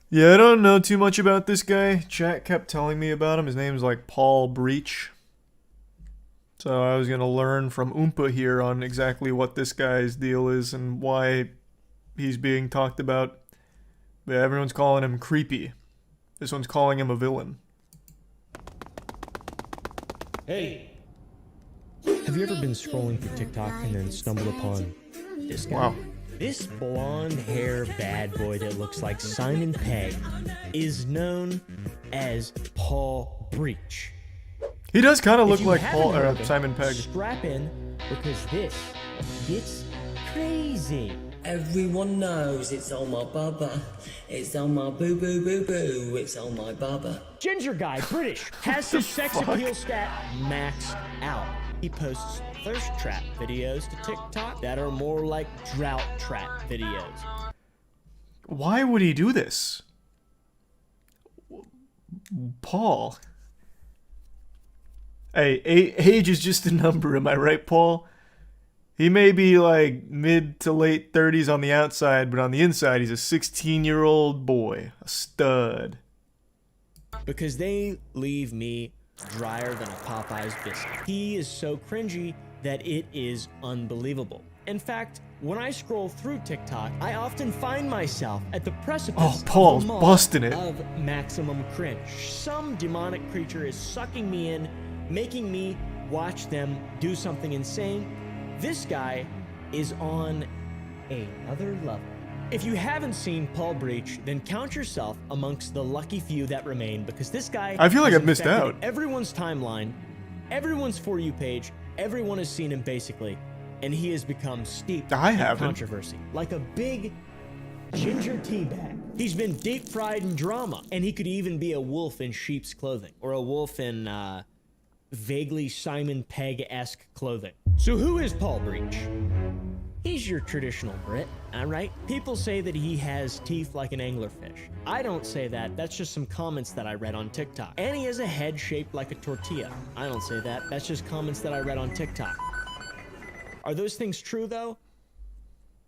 Yeah, I don't know too much about this guy. Chat kept telling me about him. His name's like Paul Breach. So I was gonna learn from Oompa here on exactly what this guy's deal is and why he's being talked about. But everyone's calling him creepy. This one's calling him a villain. Hey! Have you ever been scrolling through TikTok and then stumbled upon this guy? Wow. This blonde hair bad boy that looks like Simon Pegg is known as Paul Breach. He does kind of If look you like haven't Paul heard or of him, Simon Pegg. Strap in, because this gets crazy. Everyone knows it's on my bubba. It's on my boo boo boo boo. It's on my bubba. Ginger guy, British, has his sex appeal stat maxed out. He posts thirst trap videos to TikTok that are more like drought trap videos. Why would he do this? Paul. Hey, age is just a number, am I right, Paul? He may be like mid to late 30s on the outside, but on the inside, he's a 16-year-old boy. A stud. Because they leave me drier than a Popeye's biscuit. He is so cringy that it is unbelievable. In fact, when I scroll through TikTok, I often find myself at the precipice Oh, Paul's of, busting it. of maximum cringe. Some demonic creature is sucking me in, making me watch them do something insane. This guy is on another level. If you haven't seen Paul Breach, then count yourself amongst the lucky few that remain, because this guy I feel like has I've missed infected out. Everyone's timeline, everyone's For You page, everyone has seen him basically, and he has become steeped I in haven't. controversy. Like a big ginger tea bag. He's been deep fried in drama, and he could even be a wolf in sheep's clothing, or a wolf in vaguely Simon Pegg-esque clothing. So who is Paul Breach? He's your traditional Brit, alright? People say that he has teeth like an anglerfish. I don't say that, that's just some comments that I read on TikTok. And he has a head shaped like a tortilla. I don't say that, that's just comments that I read on TikTok. Are those things true though?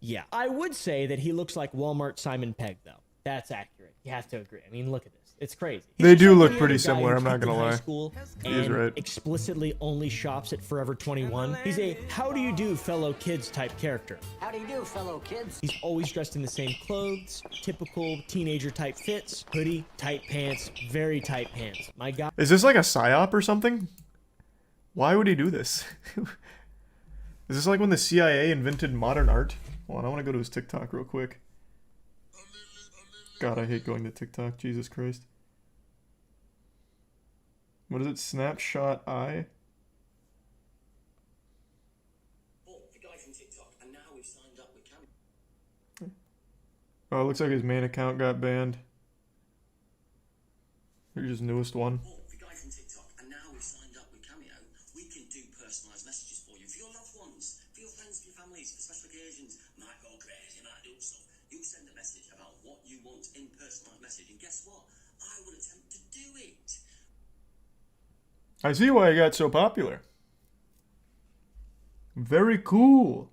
Yeah. I would say that he looks like Walmart Simon Pegg though. That's accurate. You have to agree. I mean, look at this. It's crazy. They He's do just like look any pretty other guy similar, who I'm not peaked in gonna high lie. school He is and right. explicitly only shops at Forever 21. He's a how do you do fellow kids type character. How do you do, fellow kids? He's always dressed in the same clothes, typical teenager type fits, hoodie, tight pants, very tight pants. My God. Is this like a psyop or something? Why would he do this? Is this like when the CIA invented modern art? Hold on, I want to go to his TikTok real quick. God, I hate going to TikTok. Jesus Christ. What is it? Snapshot eye? Oh, the guy from TikTok, and now we've signed up with Cam. Oh, it looks like his main account got banned. Here's his newest one. Oh, the guy from TikTok, and now we've signed up with Cameo. We can do personalised messages for you, for your loved ones, for your friends, for your families, for special occasions. Might go crazy, might do stuff. You send a message about what you want in personalised message, and guess what? I would attempt to do it. I see why he got so popular. Very cool.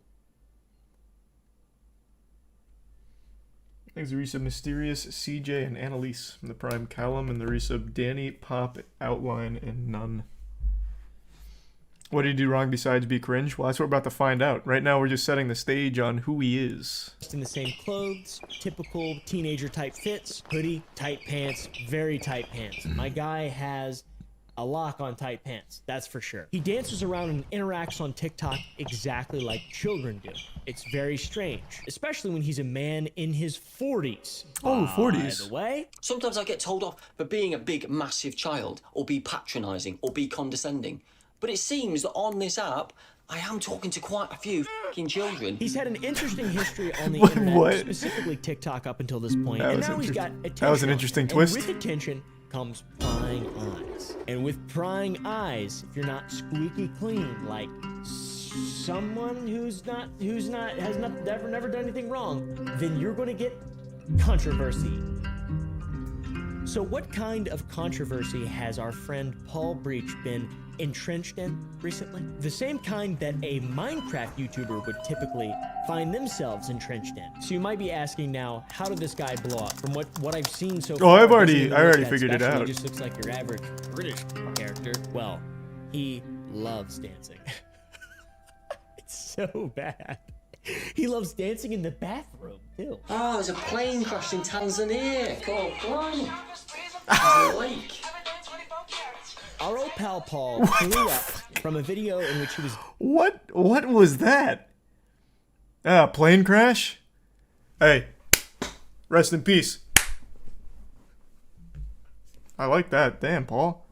Thanks, the resub Mysterious, CJ, and Annalise from the Prime Callum, and the resub Danny, Pop, Outline, and None. What did he do wrong besides be cringe? Well, that's what we're about to find out. Right now, we're just setting the stage on who he is. In the same clothes, typical teenager type fits, hoodie, tight pants, very tight pants. My guy has a lock on tight pants, that's for sure. He dances around and interacts on TikTok exactly like children do. It's very strange, especially when he's a man in his 40s. Oh, 40s. By the way, Sometimes I get told off for being a big, massive child, or be patronising, or be condescending. But it seems that on this app, I am talking to quite a few f***ing children. he's had an interesting history on the What- internet, what? specifically TikTok up until this point, That and was now he's got interesting. attention. That was an interesting And twist. with attention comes prying eyes. And with prying eyes, if you're not squeaky clean, like someone who's not has never done anything wrong, then you're going to get controversy. So what kind of controversy has our friend Paul Breach been entrenched in recently? The same kind that a Minecraft YouTuber would typically find themselves entrenched in. So you might be asking now, how did this guy blow up? From what I've seen so far, Oh, I it doesn't already even look that figured it special. out. He just looks like your average British character. Well, he loves dancing. It's so bad. He loves dancing in the bathroom, too. Oh, there's a plane crashed in Tanzania. God, blimey. There's a lake. Our old pal Paul blew up from a video in which he was... What was that? Ah, plane crash? Hey, rest in peace. I like that. Damn, Paul.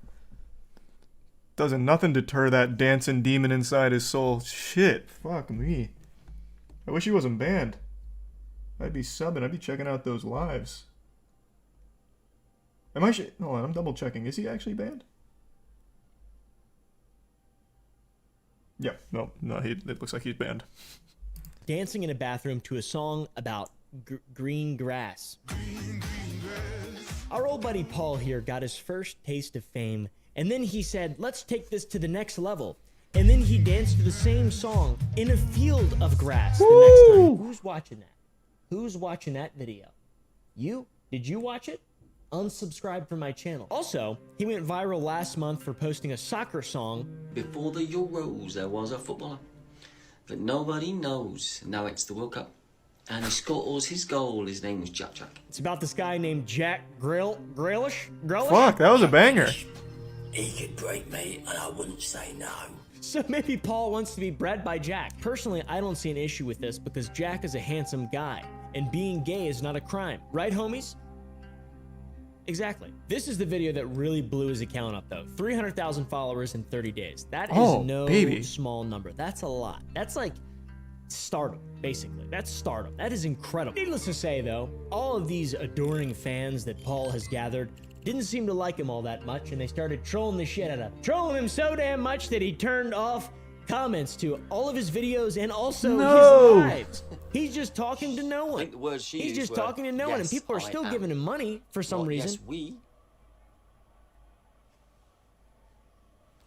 Doesn't nothing deter that dancing demon inside his soul. Shit, fuck me. I wish he wasn't banned. I'd be subbing. I'd be checking out those lives. Hold on, I'm double checking. Is he actually banned? Yeah, no, it looks like he's banned. dancing in a bathroom to a song about green grass. Our old buddy Paul here got his first taste of fame, and then he said, let's take this to the next level. And then he danced to the same song in a field of grass the next time. Who's watching that? Who's watching that video? You? Did you watch it? Unsubscribe from my channel. Also, he went viral last month for posting a soccer song. Before the Euros, there was a footballer that nobody knows. Now it's the World Cup. And he scores his goal. His name was Jack. It's about this guy named Jack Grealish? Fuck, that was a banger. He could break me, and I wouldn't say no. So maybe Paul wants to be bred by Jack. Personally, I don't see an issue with this because Jack is a handsome guy, and being gay is not a crime. Right, homies? Exactly. This is the video that really blew his account up, though. 300,000 followers in 30 days. That is no small number. That's a lot. That's like stardom, basically. That's stardom. That is incredible. Needless to say, though, all of these adoring fans that Paul has gathered didn't seem to like him all that much, and they started trolling the shit out of him. Trolling him so damn much that he turned off comments to all of his videos and also his lives. He's just talking to no one. I think the words she He's used just were, talking to no one, and "Yes, people are I still am." giving him money for some Not, reason. Yes, we.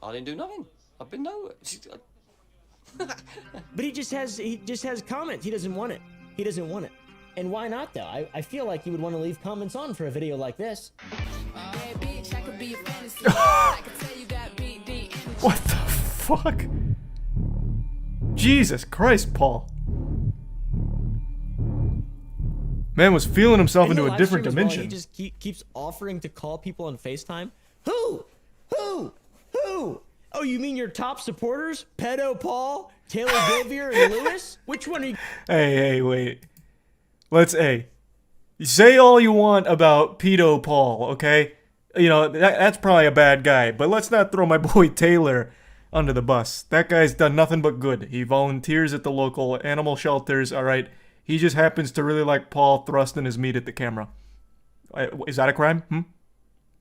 I didn't do nothing. I've been nowhere. But he just has comments. He doesn't want it. He doesn't want it. And why not, though? I feel like you would want to leave comments on for a video like this. What the fuck? Jesus Christ, Paul. Man was feeling himself into a different dimension. He just keeps offering to call people on FaceTime. Who? Oh, you mean your top supporters? Pedo Paul, Taylor Gilvier, and Lewis? Which one are you? Hey, wait. You say all you want about Pedo Paul, okay? You know, that's probably a bad guy, but let's not throw my boy Taylor under the bus. That guy's done nothing but good. He volunteers at the local animal shelters, alright? He just happens to really like Paul thrusting his meat at the camera. Is that a crime?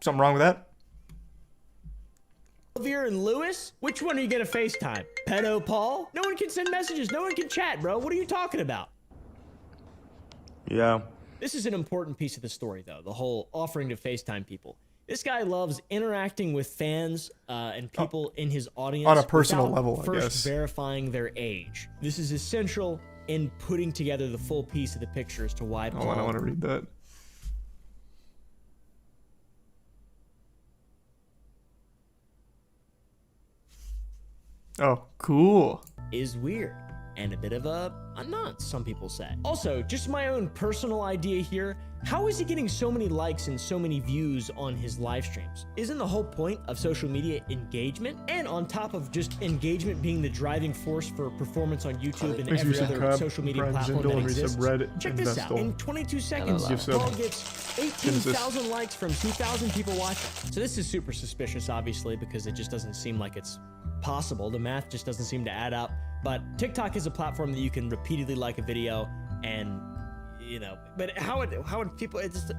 Something wrong with that? Gilvier and Lewis? Which one are you gonna FaceTime? Pedo Paul? No one can send messages. No one can chat, bro. What are you talking about? Yeah. This is an important piece of the story, though, the whole offering to FaceTime people. This guy loves interacting with fans and people in his audience on a personal level, I guess. First verifying their age. This is essential in putting together the full piece of the picture as to why Paul... Oh, I don't want to read that. Oh, cool. ...is weird. And a bit of a nonce, some people say. Also, just my own personal idea here, how is he getting so many likes and so many views on his live streams? Isn't the whole point of social media engagement? And on top of just engagement being the driving force for performance on YouTube and every other social media platform that exists, check this out. In 22 seconds, Paul gets 18,000 likes from 2,000 people watching. So this is super suspicious, obviously, because it just doesn't seem like it's possible. The math just doesn't seem to add up. But TikTok is a platform that you can repeatedly like a video and, you know, but how would people, it's just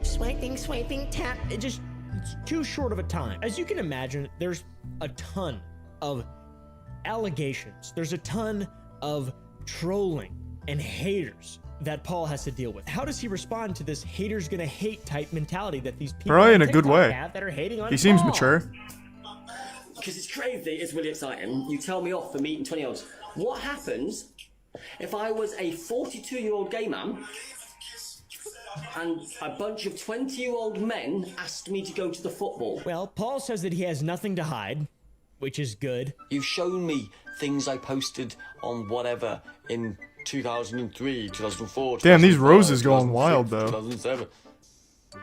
swiping, tap. It's too short of a time. As you can imagine, there's a ton of allegations. There's a ton of trolling and haters that Paul has to deal with. How does he respond to this haters gonna hate type mentality that these people probably in a good way have that are hating on He seems Paul? mature. because it's crazy, it's really exciting. You tell me off for meeting 20-year-olds. What happens if I was a 42-year-old gay man and a bunch of 20-year-old men asked me to go to the football? Well, Paul says that he has nothing to hide, which is good. You've shown me things I posted on whatever in 2003, 2004. Damn, these roses going wild, though. 2007.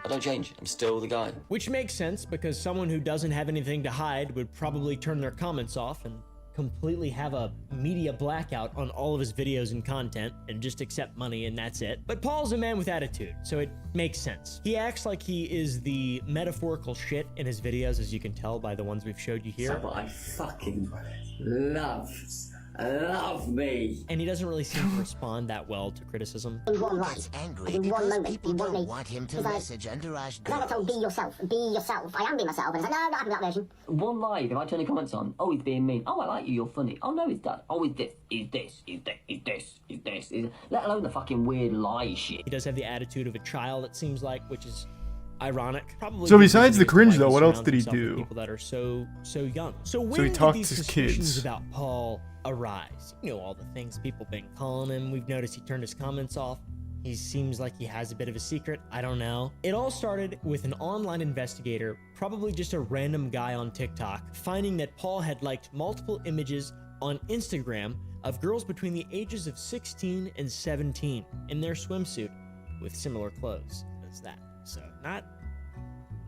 I don't change. I'm still the guy. Which makes sense because someone who doesn't have anything to hide would probably turn their comments off and completely have a media blackout on all of his videos and content and just accept money and that's it. But Paul's a man with attitude, so it makes sense. He acts like he is the metaphorical shit in his videos, as you can tell by the ones we've showed you here. So I fucking love me. And he doesn't really seem to respond that well to criticism. In one light, He's angry in one because moment, people you don't want me. want him to He's like, message underage I got told, girls. be yourself, be yourself. I am being myself. And it's like, no, I'm not having that version. One live, if I turn the comments on, oh, he's being mean. Oh, I like you, you're funny. Oh, no, he's that. Oh, he's this, he's this, he's this, he's this, he's this. Let alone the fucking weird lie shit. He does have the attitude of a child, it seems like, which is ironic. Probably So the besides the reason cringe, why though, what else surrounds did he himself with do? People that are so young. So when he did talked these to his suspicions kids. about Paul arise? You know, all the things people been calling him. We've noticed he turned his comments off. He seems like he has a bit of a secret. I don't know. It all started with an online investigator, probably just a random guy on TikTok, finding that Paul had liked multiple images on Instagram of girls between the ages of 16 and 17 in their swimsuit with similar clothes as that. So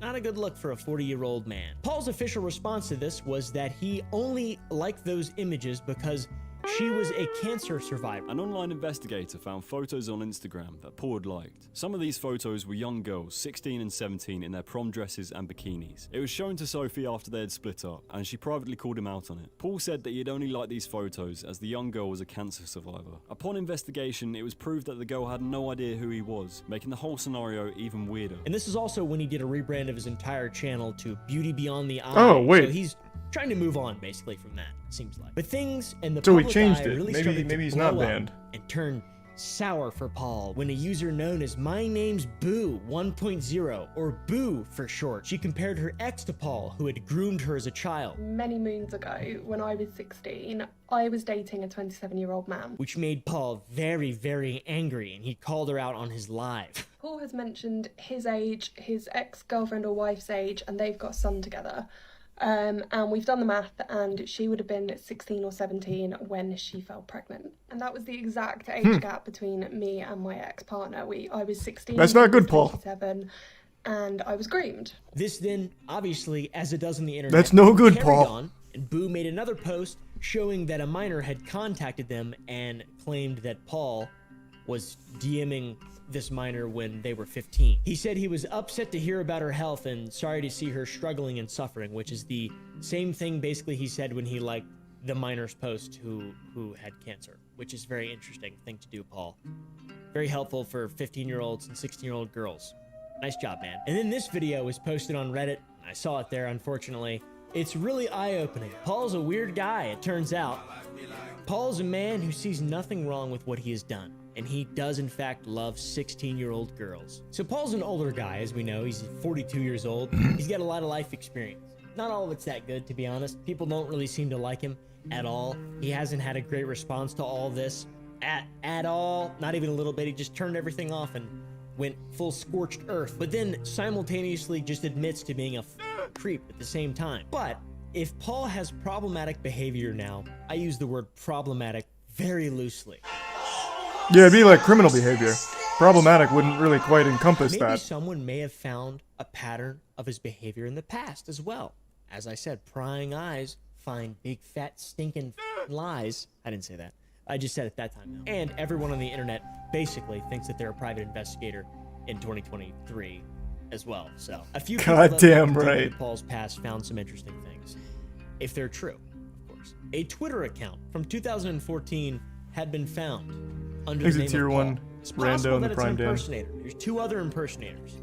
not a good look for a 40-year-old man. Paul's official response to this was that he only liked those images because she was a cancer survivor. An online investigator found photos on Instagram that Paul had liked. Some of these photos were young girls, 16 and 17, in their prom dresses and bikinis. It was shown to Sophie after they had split up, and she privately called him out on it. Paul said that he had only liked these photos as the young girl was a cancer survivor. Upon investigation, it was proved that the girl had no idea who he was, making the whole scenario even weirder. And this is also when he did a rebrand of his entire channel to Beauty Beyond the Eye. Oh, wait. So he's trying to move on, basically, from that, it seems like. But things and the So he public changed eye it. really Maybe- started maybe to he's not blow up banned. and turn sour for Paul when a user known as My Name's Boo 1.0, or Boo for short, she compared her ex to Paul, who had groomed her as a child, Many moons ago, when I was 16, I was dating a 27-year-old man. which made Paul very, very angry, and he called her out on his live. Paul has mentioned his age, his ex-girlfriend or wife's age, and they've got a son together. And we've done the math, and she would have been 16 or 17 when she fell pregnant. And that was the exact age gap between me and my ex-partner. I was 16. That's not he was good, Paul. 27, and I was groomed. This then, obviously, as it does on the internet, That's no good, carried Paul. on, and Boo made another post showing that a minor had contacted them and claimed that Paul was DMing this minor when they were 15. He said he was upset to hear about her health and sorry to see her struggling and suffering, which is the same thing basically he said when he liked the minor's post who had cancer, which is a very interesting thing to do, Paul. Very helpful for 15-year-olds and 16-year-old girls. Nice job, man. And then this video was posted on Reddit. I saw it there, unfortunately. It's really eye-opening. Paul's a weird guy, it turns out. Paul's a man who sees nothing wrong with what he has done, and he does in fact love 16-year-old girls. So Paul's an older guy, as we know. He's 42 years old. He's got a lot of life experience. Not all of it's that good, to be honest. People don't really seem to like him at all. He hasn't had a great response to all this at all. Not even a little bit. He just turned everything off and went full scorched earth, but then simultaneously just admits to being a creep at the same time. But if Paul has problematic behavior now, I use the word problematic very loosely. Yeah, it'd be like criminal behavior. Problematic wouldn't really quite encompass Maybe that. someone may have found a pattern of his behavior in the past as well. As I said, prying eyes find big fat stinking lies. I didn't say that. I just said it that time now. And everyone on the internet basically thinks that they're a private investigator in 2023 as well. So a few people that Goddamn looked into right. Paul's past found some interesting things, if they're true, of course. A Twitter account from 2014 had been found under the Exit name tier of Paul. one, It's rando possible in that the it's an Prime Den. impersonator. There's two other impersonators.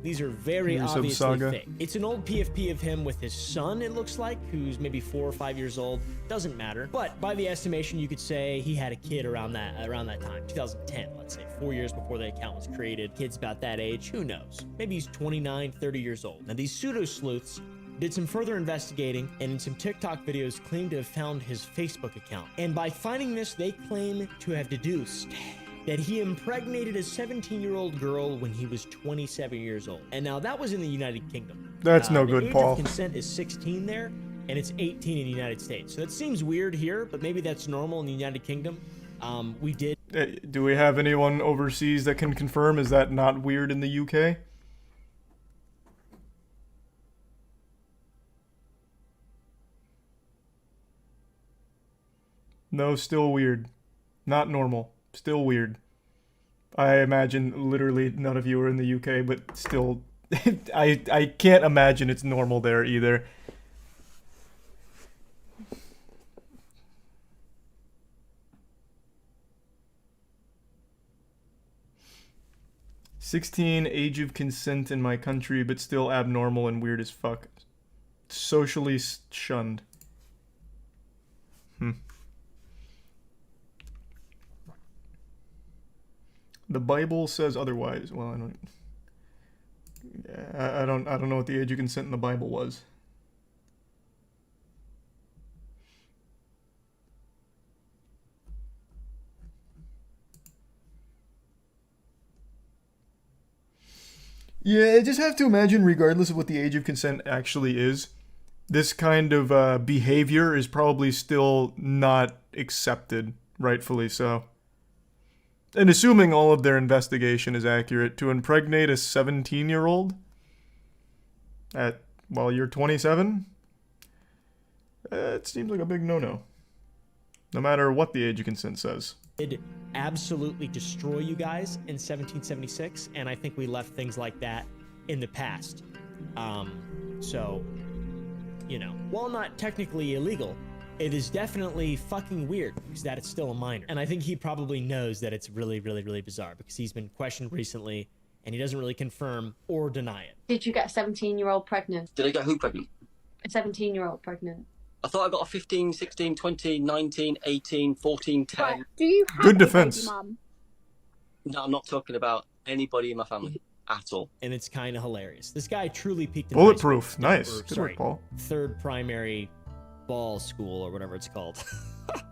These are very Here's some obviously saga. fake. It's an old PFP of him with his son, it looks like, who's maybe 4 or 5 years old. Doesn't matter. But by the estimation, you could say he had a kid around that time, 2010, let's say, 4 years before the account was created. Kid's about that age. Who knows? Maybe he's 29, 30 years old. Now, these pseudo sleuths did some further investigating, and in some TikTok videos claimed to have found his Facebook account. And by finding this, they claim to have deduced that he impregnated a 17-year-old girl when he was 27 years old. And now that was in the United Kingdom. That's no the good, age Paul. of consent is 16 there, and it's 18 in the United States. So that seems weird here, but maybe that's normal in the United Kingdom. We did. Do we have anyone overseas that can confirm? Is that not weird in the UK? No, still weird. Not normal. Still weird. I imagine literally none of you are in the UK, but still, I can't imagine it's normal there either. "16, age of consent in my country, but still abnormal and weird as fuck. Socially shunned." The Bible says otherwise. Well, I don't know what the age of consent in the Bible was. Yeah, I just have to imagine, regardless of what the age of consent actually is, this kind of behavior is probably still not accepted, rightfully so. And assuming all of their investigation is accurate, to impregnate a 17-year-old while you're 27, it seems like a big no-no. No matter what the age of consent says. Did absolutely destroy you guys in 1776, and I think we left things like that in the past. So, you know, while not technically illegal, it is definitely fucking weird because that it's still a minor. And I think he probably knows that it's really, really, really bizarre because he's been questioned recently and he doesn't really confirm or deny it. Did you get a 17-year-old pregnant? Did I get who pregnant? A 17-year-old pregnant. I thought I got a 15, 16, 20, 19, 18, 14, 10. Right. Do you have Good a defense. baby mum? No, I'm not talking about anybody in my family at all. And it's kind of hilarious. This guy truly peaked in Bulletproof. high Nice. school, Good work, Paul. third primary ball school or whatever it's called.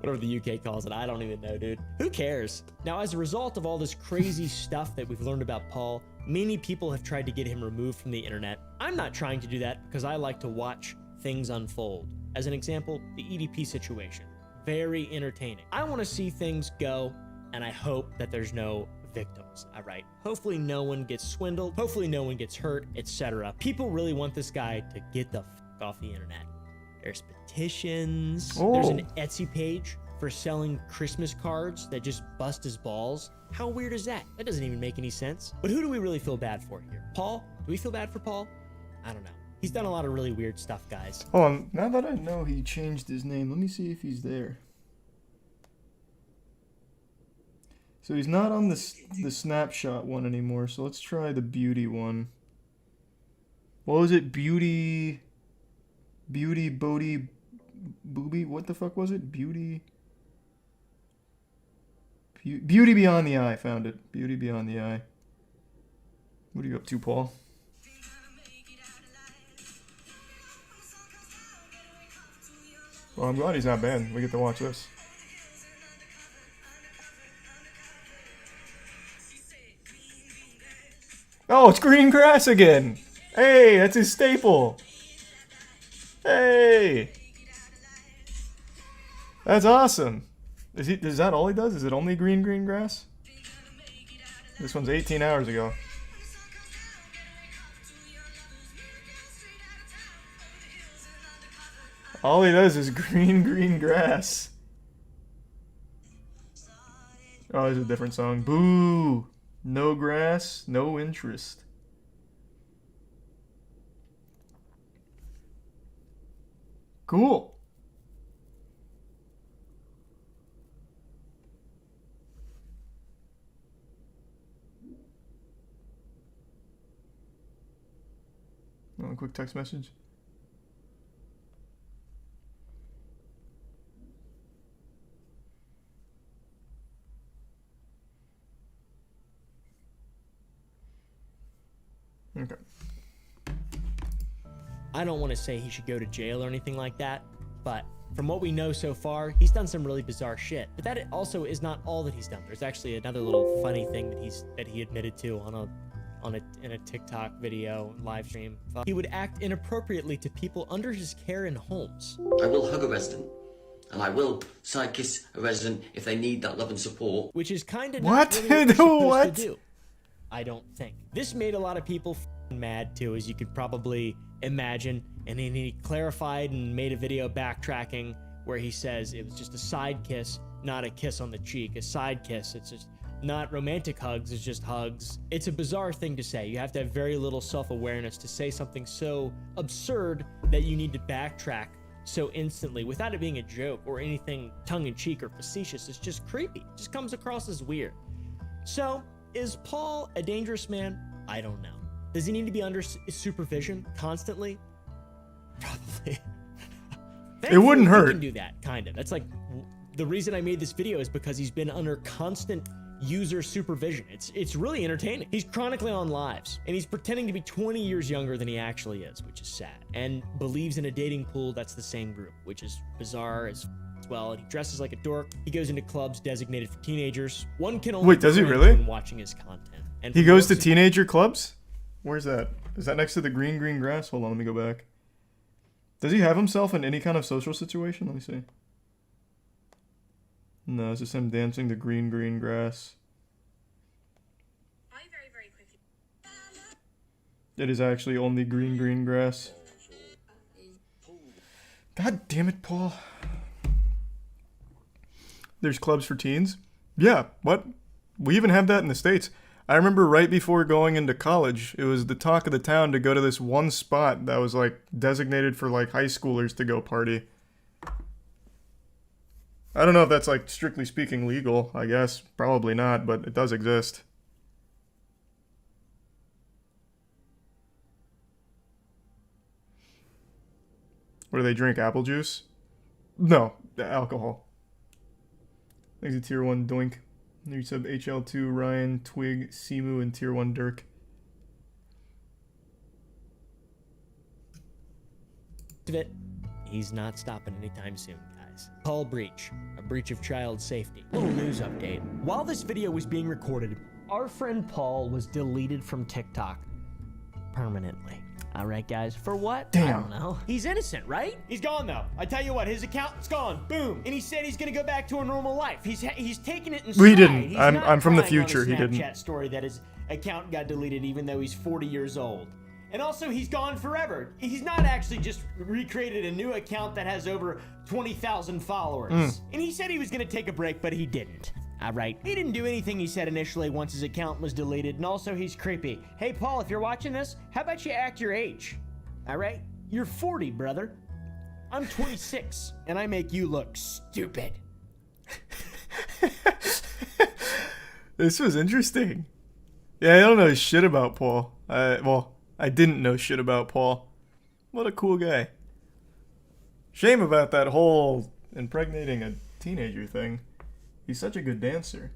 Whatever the UK calls it. I don't even know, dude. Who cares? Now, as a result of all this crazy stuff that we've learned about Paul, many people have tried to get him removed from the internet. I'm not trying to do that because I like to watch things unfold. As an example, the EDP situation. Very entertaining. I want to see things go, and I hope that there's no victims, all right? Hopefully no one gets swindled. Hopefully no one gets hurt, etc. People really want this guy to get the fuck off the internet. There's petitions. Oh. There's an Etsy page for selling Christmas cards that just bust his balls. How weird is that? That doesn't even make any sense. But who do we really feel bad for here? Paul? Do we feel bad for Paul? I don't know. He's done a lot of really weird stuff, guys. Hold on. Now that I know he changed his name, let me see if he's there. So he's not on the snapshot one anymore, so let's try the beauty one. What was it? Beauty Bodhi Booby? What the fuck was it? Beauty Beyond the Eye. Found it. Beauty Beyond the Eye. What are you up to, Paul? Well, I'm glad he's not banned. We get to watch this. Oh, it's green grass again! Hey, that's his staple! Hey! That's awesome! Is that all he does? Is it only green grass? This one's 18 hours ago. All he does is green grass. Oh, there's a different song. Boo! No grass, no interest. Cool. A quick text message. Okay. I don't want to say he should go to jail or anything like that, but from what we know so far, he's done some really bizarre shit. But that also is not all that he's done. There's actually another little funny thing that he admitted to in a TikTok video live stream. He would act inappropriately to people under his care in homes. I will hug a resident, and I will side kiss a resident if they need that love and support. Which is kind of What? not really what you're supposed What? to do. I don't think. This made a lot of people mad too, as you could probably imagine. And then he clarified and made a video backtracking where he says it was just a side kiss, not a kiss on the cheek. A side kiss, it's just not romantic hugs, it's just hugs. It's a bizarre thing to say. You have to have very little self-awareness to say something so absurd that you need to backtrack so instantly without it being a joke or anything tongue-in-cheek or facetious. It's just creepy. It just comes across as weird. So, is Paul a dangerous man? I don't know. Does he need to be under supervision constantly? Probably. It wouldn't hurt. He can do that, kind of. That's like the reason I made this video is because he's been under constant user supervision. It's really entertaining. He's chronically on lives, and he's pretending to be 20 years younger than he actually is, which is sad. And believes in a dating pool that's the same group, which is bizarre as well. And he dresses like a dork. He goes into clubs designated for teenagers. One can only Wait, does he be really? when watching his content. And He for goes to most- teenager clubs? Where's that? Is that next to the green grass? Hold on, let me go back. Does he have himself in any kind of social situation? Let me see. No, it's just him dancing to green grass. It is actually only green grass. God damn it, Paul. There's clubs for teens? Yeah, what? We even have that in the States. I remember right before going into college, it was the talk of the town to go to this one spot that was like designated for like high schoolers to go party. I don't know if that's like strictly speaking legal, I guess. Probably not, but it does exist. What do they drink? Apple juice? No, alcohol. Thanks to Tier 1 Doink. You sub HL2, Ryan, Twig, Simu, and Tier 1 Dirk. of it, he's not stopping anytime soon, guys. Paul breach, a breach of child safety. Little news update. While this video was being recorded, our friend Paul was deleted from TikTok permanently. All right, guys, for what? I Damn. don't know. He's innocent, right? He's gone, though. I tell you what, his account's gone. Boom. And he said he's gonna go back to a normal life. He's taking it in stride. We didn't. He's I'm not from the crying on future. a He didn't. Snapchat story that his account got deleted even though he's 40 years old. And also, he's gone forever. He's not actually just recreated a new account that has over 20,000 followers. And he said he was gonna take a break, but he didn't. All right. He didn't do anything he said initially once his account was deleted, and also he's creepy. Hey, Paul, if you're watching this, how about you act your age? All right? You're 40, brother. I'm 26, and I make you look stupid. This was interesting. Yeah, I don't know shit about Paul. I didn't know shit about Paul. What a cool guy. Shame about that whole impregnating a teenager thing. He's such a good dancer.